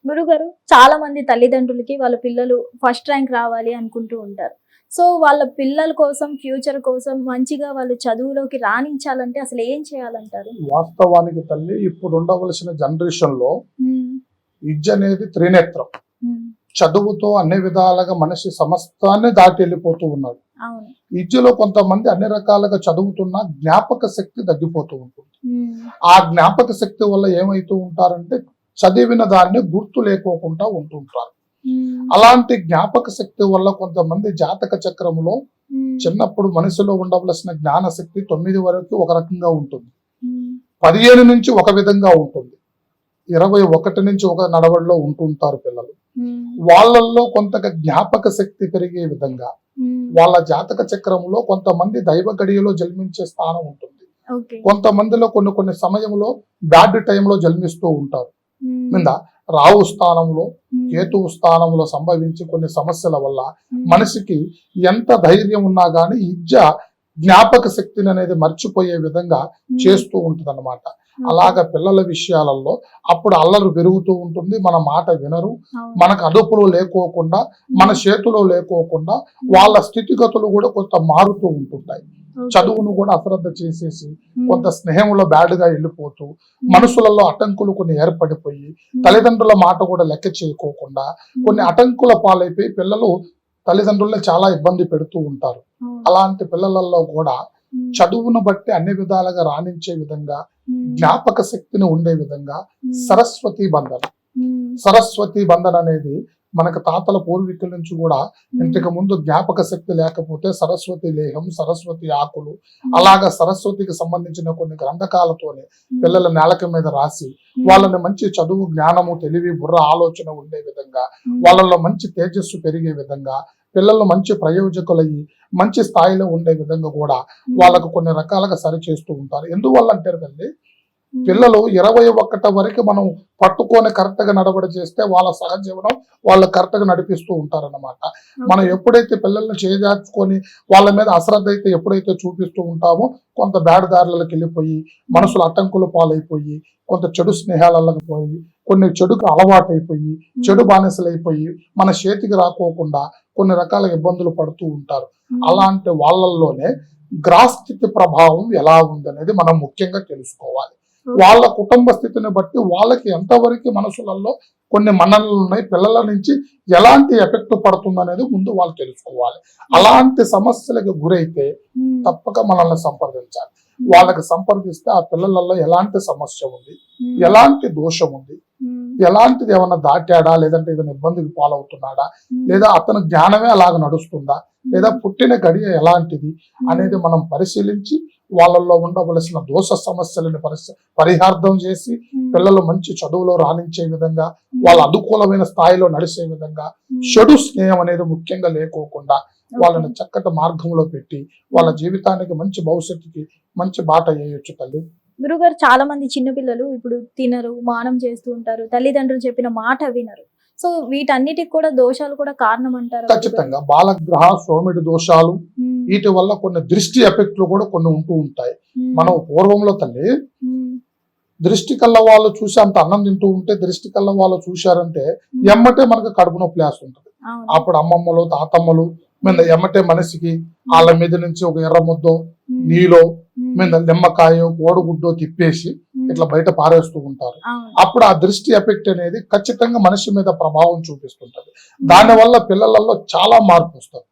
గురుగారు, చాలా మంది తల్లిదండ్రులకి వాళ్ళ పిల్లలు ఫస్ట్ ర్యాంక్ రావాలి అనుకుంటూ ఉంటారు. సో వాళ్ళ పిల్లల కోసం, ఫ్యూచర్ కోసం మంచిగా వాళ్ళు చదువులోకి రాణించాలంటే అసలు ఏం చేయాలంటారు? వాస్తవానికి తల్లి ఇప్పుడు ఉండవలసిన జనరేషన్ లో హ్మ్. విద్య అనేది త్రినేత్రం. హ్మ్. చదువుతో అన్ని విధాలుగా మనిషి సమస్తాన్ని దాటి వెళ్ళిపోతూ ఉన్నాడు. అవును. విద్యలో కొంతమంది అన్ని రకాలుగా చదువుతున్నా జ్ఞాపక శక్తి తగ్గిపోతూ ఉంటుంది. హ్మ్. ఆ జ్ఞాపక శక్తి వల్ల ఏమైతూ ఉంటారంటే చదివిన దాన్ని గుర్తు లేకోకుండా ఉంటుంటారు. హ్మ్. అలాంటి జ్ఞాపక శక్తి వల్ల కొంతమంది జాతక చక్రములో హ్మ్. చిన్నప్పుడు మనసులో ఉండవలసిన జ్ఞాన శక్తి 9 వరకు ఒక రకంగా ఉంటుంది, హ్మ్. 15 నుంచి ఒక విధంగా ఉంటుంది, 21 నుంచి ఒక నడవడిలో ఉంటుంటారు పిల్లలు. హ్మ్. వాళ్ళల్లో కొంతగా జ్ఞాపక శక్తి పెరిగే విధంగా హ్మ్. వాళ్ళ జాతక చక్రంలో కొంతమంది దైవ గడియలో జన్మించే స్థానం ఉంటుంది. ఓకే. కొంతమందిలో కొన్ని సమయంలో బ్యాడ్ టైంలో జన్మిస్తూ ఉంటారు. హ్మ్. మీద రావు స్థానంలో, హ్మ్. కేతువు స్థానంలో సంభవించి కొన్ని సమస్యల వల్ల హ్మ్. మనిషికి ఎంత ధైర్యం ఉన్నా గానీ విద్య జ్ఞాపక శక్తిని అనేది మర్చిపోయే విధంగా చేస్తూ ఉంటుంది అనమాట. అలాగా పిల్లల విషయాలలో అప్పుడు అల్లరి పెరుగుతూ ఉంటుంది, మన మాట వినరు, అవును. మనకు అదుపులో లేకోకుండా, మన చేతిలో లేకోకుండా వాళ్ళ స్థితిగతులు కూడా కొంత మారుతూ ఉంటుంటాయి. ఓకే. చదువును కూడా అశ్రద్ధ చేసేసి హ్మ్. కొంత స్నేహంలో బ్యాడ్గా వెళ్ళిపోతూ మనసులలో అటంకులు కొన్ని ఏర్పడిపోయి హ్మ్. తల్లిదండ్రుల మాట కూడా లెక్క చేయకోకుండా కొన్ని అటంకుల పాలైపోయి పిల్లలు తల్లిదండ్రుల్ని చాలా ఇబ్బంది పెడుతూ ఉంటారు. అవును. అలాంటి పిల్లలలో కూడా హ్మ్. చదువును బట్టి అన్ని విధాలుగా రాణించే విధంగా, హ్మ్. జ్ఞాపక శక్తిని ఉండే విధంగా హ్మ్. సరస్వతి బంధన. హ్మ్. సరస్వతి బంధన అనేది మనకు తాతల పూర్వీకుల నుంచి కూడా ఇంతకు ముందు జ్ఞాపక శక్తి లేకపోతే సరస్వతి లేహం, సరస్వతి ఆకులు, అలాగా సరస్వతికి సంబంధించిన కొన్ని గ్రంథకాలతోనే పిల్లల నేలక మీద రాసి వాళ్ళని మంచి చదువు, జ్ఞానము, తెలివి, బుర్ర, ఆలోచన ఉండే విధంగా, వాళ్ళలో మంచి తేజస్సు పెరిగే విధంగా, పిల్లలు మంచి ప్రయోజకులయ్యి మంచి స్థాయిలో ఉండే విధంగా కూడా వాళ్ళకు కొన్ని రకాలుగా సరి చేస్తూ ఉంటారు. ఎందువల్ల అంటే తల్లి, పిల్లలు 21 వరకు మనం పట్టుకొని కరెక్ట్ గా నడబడి చేస్తే వాళ్ళ సహజీవనం వాళ్ళు కరెక్ట్ గా నడిపిస్తూ ఉంటారన్నమాట. మనం ఎప్పుడైతే పిల్లల్ని చేజార్చుకొని వాళ్ళ మీద అశ్రద్ధ అయితే ఎప్పుడైతే చూపిస్తూ ఉంటామో కొంత బ్యాడ్ దారులకు వెళ్ళిపోయి మనసులు అటంకులు పాలైపోయి కొంత చెడు స్నేహాలకు పోయి కొన్ని చెడుకు అలవాటైపోయి చెడు బానిసలైపోయి మన చేతికి రాకోకుండా కొన్ని రకాల ఇబ్బందులు పడుతూ ఉంటారు. అలాంటి వాళ్ళల్లోనే గ్రహస్థితి ప్రభావం ఎలా ఉందనేది మనం ముఖ్యంగా తెలుసుకోవాలి. వాళ్ళ కుటుంబ స్థితిని బట్టి వాళ్ళకి ఎంతవరకు మనసులలో కొన్ని మన్ననలు ఉన్నాయి, పిల్లల నుంచి ఎలాంటి ఎఫెక్ట్ పడుతుంది అనేది ముందు వాళ్ళు తెలుసుకోవాలి. అలాంటి సమస్యలకు గురైతే తప్పక మనల్ని సంప్రదించాలి. వాళ్ళకి సంప్రదిస్తే ఆ పిల్లలలో ఎలాంటి సమస్య ఉంది, ఎలాంటి దోషం ఉంది, ఎలాంటిది ఏమన్నా దాటాడా, లేదంటే ఏదైనా ఇబ్బందికి పాలవుతున్నాడా, లేదా అతని జ్ఞానమే అలాగ నడుస్తుందా, లేదా పుట్టిన గడియ ఎలాంటిది అనేది మనం పరిశీలించి వాళ్ళల్లో ఉండవలసిన దోష సమస్యలను పరిహార్థం చేసి పిల్లలు మంచి చదువులో రాణించే విధంగా, వాళ్ళ అనుకూలమైన స్థాయిలో నడిచే విధంగా, చెడు స్నేహం అనేది ముఖ్యంగా లేకోకుండా వాళ్ళని చక్కటి మార్గంలో పెట్టి వాళ్ళ జీవితానికి మంచి భవిష్యత్తుకి మంచి బాట వేయొచ్చు తల్లి. గురుగారు, చాలా మంది చిన్నపిల్లలు ఇప్పుడు తినరు, మానం చేస్తూ ఉంటారు, తల్లిదండ్రులు చెప్పిన మాట వినరు. సో వీటన్నిటికి కూడా దోషాలు కూడా కారణం అంటారు. ఖచ్చితంగా బాలగ్రహ, సోమిడి దోషాలు, వీటి వల్ల కొన్ని దృష్టి ఎఫెక్ట్లు కూడా కొన్ని ఉంటూ ఉంటాయి. మనం పూర్వంలో తల్లి దృష్టి కళ్ళ వాళ్ళు చూసి అంత అన్నం తింటూ ఉంటే దృష్టి కళ్ళ వాళ్ళు చూశారంటే ఎమ్మటే మనకు కడుపు నొప్పి లేస్తుంటది. అప్పుడు అమ్మమ్మలు, తాతమ్మలు మీద ఎమ్మటే మనిషికి వాళ్ళ మీద నుంచి ఒక ఎర్ర ముద్దో, నీలో మీద నిమ్మకాయ, కోడిగుడ్డో తిప్పేసి ఇట్లా బయట పారేస్తూ ఉంటారు. అప్పుడు ఆ దృష్టి ఎఫెక్ట్ అనేది ఖచ్చితంగా మనిషి మీద ప్రభావం చూపిస్తుంటది. దానివల్ల పిల్లలలో చాలా మార్పు వస్తుంది.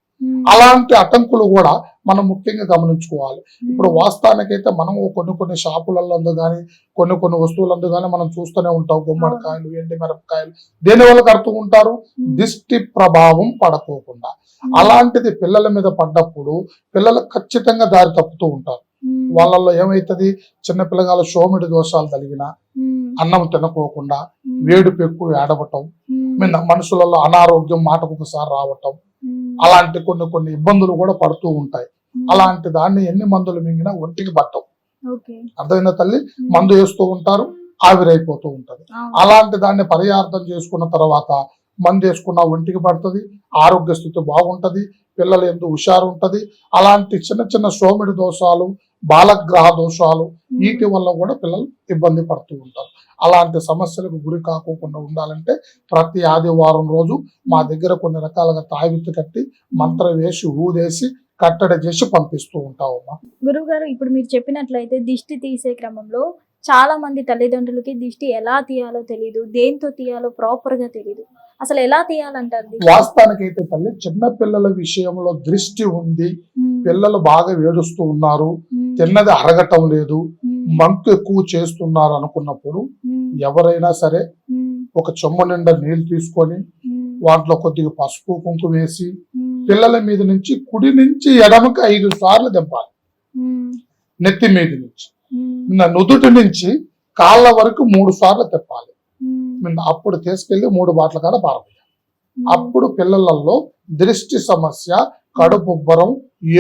అలాంటి అటంకులు కూడా మనం ముఖ్యంగా గమనించుకోవాలి. ఇప్పుడు వాస్తవానికైతే మనం కొన్ని షాపులలో కానీ కొన్ని వస్తువులందు కానీ మనం చూస్తూనే ఉంటాం. గుమ్మడికాయలు, ఎండి మిరపకాయలు దేనివల్ల కడుతూ ఉంటారు, దిష్టి ప్రభావం పడకోకుండా. అలాంటిది పిల్లల మీద పడ్డప్పుడు పిల్లలు ఖచ్చితంగా దారి తప్పుతూ ఉంటారు. వాళ్ళల్లో ఏమైతుంది, చిన్న పిల్లగాల సోమిడి దోషాలు కలిగిన, అన్నం తినకోకుండా, వేడుపు ఎక్కువ ఏడవటం, మనుషులలో అనారోగ్యం మాటకు ఒకసారి రావటం, అలాంటి కొన్ని ఇబ్బందులు కూడా పడుతూ ఉంటాయి. అలాంటి దాన్ని ఎన్ని మందులు మింగినా ఒంటికి పట్టవు. అర్థమైనా తల్లి, మందు వేస్తూ ఉంటారు, ఆవిరైపోతూ ఉంటది. అలాంటి దాన్ని పరిహార్థం చేసుకున్న తర్వాత మందు వేసుకున్న ఒంటికి పడుతుంది, ఆరోగ్య స్థితి బాగుంటది, పిల్లలు ఎందుకు హుషారు ఉంటది. అలాంటి చిన్న సోమిడి దోషాలు, బాలగ్రహ దోషాలు వీటి వల్ల కూడా పిల్లలు ఇబ్బంది పడుతూ ఉంటారు. అలాంటి సమస్యలకు గురి కాకోకుండా ఉండాలంటే ప్రతి ఆదివారం రోజు మా దగ్గర కొన్ని రకాలుగా తావిత్తు కట్టి మంత్రం వేసి ఊదేసి కట్టడి చేసి పంపిస్తూ ఉంటామమ్మా. గురువు గారు, ఇప్పుడు మీరు చెప్పినట్లయితే దిష్టి తీసే క్రమంలో చాలా మంది తల్లిదండ్రులకి దిష్టి ఎలా తీయాలో తెలియదు, దేంతో తీయాలో ప్రాపర్ గా తెలియదు. అసలు ఎలా తీయాలంటారు దిష్టి? వాస్తవానికైతే తల్లి చిన్న పిల్లల విషయంలో దృష్టి ఉంది, పిల్లలు బాగా ఏడుస్తూ ఉన్నారు, తిన్నది అరగటం లేదు, మంకు ఎక్కువ చేస్తున్నారు అనుకున్నప్పుడు ఎవరైనా సరే ఒక చెమ్మ నిండా నీళ్లు తీసుకొని వాటిలో కొద్దిగా పసుపు కుంకుమ వేసి పిల్లల మీద నుంచి కుడి నుంచి ఎడమకి 5 సార్లు దింపాలి. నెత్తి మీద నుంచి నుదుటి నుంచి కాళ్ళ వరకు 3 సార్లు తిప్పాలి. అప్పుడు తీసుకెళ్లి 3 బాటల కాడ పారబోయాలి. అప్పుడు పిల్లలలో దృష్టి సమస్య, కడుపుబ్బరం,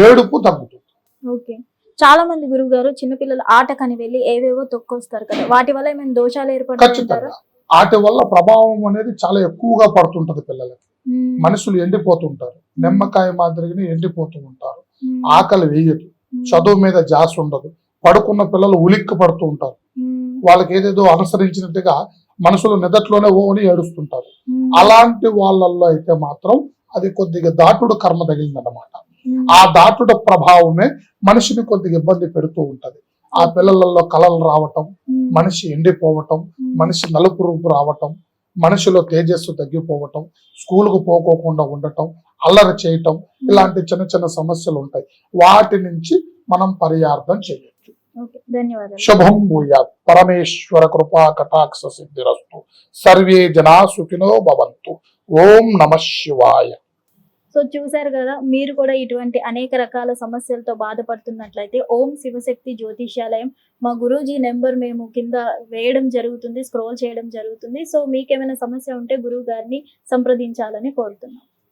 ఏడుపు తగ్గుతుంది. ఓకే. చాలా మంది గురువు గారు చిన్నపిల్లలు ఆటకని వెళ్ళి ఏవేవో తొక్కొస్తారు కదా, వాటి వల్ల ఏమైనా దోషాలు ఏర్పడతాయి? ఖచ్చితంగా వాటి వల్ల ప్రభావం అనేది చాలా ఎక్కువగా పడుతుంటది పిల్లలకి. మనుషులు ఎండిపోతుంటారు, నిమ్మకాయ మాదిరిగానే ఎండిపోతూ ఉంటారు, ఆకలి వేయదు, చదువు మీద జాస్ ఉండదు, పడుకున్న పిల్లలు ఉలిక్కి పడుతూ ఉంటారు, వాళ్ళకి ఏదేదో అనుసరించినట్టుగా మనసులు నిదట్లోనే ఓని ఏడుస్తుంటారు. అలాంటి వాళ్ళల్లో అయితే మాత్రం అది కొద్దిగా దాటుడు కర్మ తగిలిందన్నమాట. ఆ దాటుడు ప్రభావమే మనిషిని కొద్దిగా ఇబ్బంది పెడుతూ ఉంటది. ఆ పిల్లలలో కలలు రావటం, మనిషి ఎండిపోవటం, మనిషి నలుపు రూపు రావటం, మనిషిలో తేజస్సు తగ్గిపోవటం, స్కూల్కు పోకోకుండా ఉండటం, అల్లరి చేయటం, ఇలాంటి చిన్న చిన్న సమస్యలు ఉంటాయి. వాటి నుంచి మనం పరిహారం చేయొచ్చు. ధన్యవాదాలు. శుభం భూయాత్. పరమేశ్వర కృపా కటాక్ష సిద్ధిరస్తు. సర్వే జనా సుఖినో భవంతు. ఓం నమః శివాయ. సో చూసారు కదా, మీరు కూడా ఇటువంటి అనేక రకాల సమస్యలతో బాధపడుతున్నట్లయితే ఓం శివశక్తి జ్యోతిష్యాలయం మా గురూజీ నెంబర్ మేము కింద వేయడం జరుగుతుంది, స్క్రోల్ చేయడం జరుగుతుంది. సో మీకేమైనా సమస్య ఉంటే గురువు గారిని సంప్రదించాలని కోరుతున్నాం.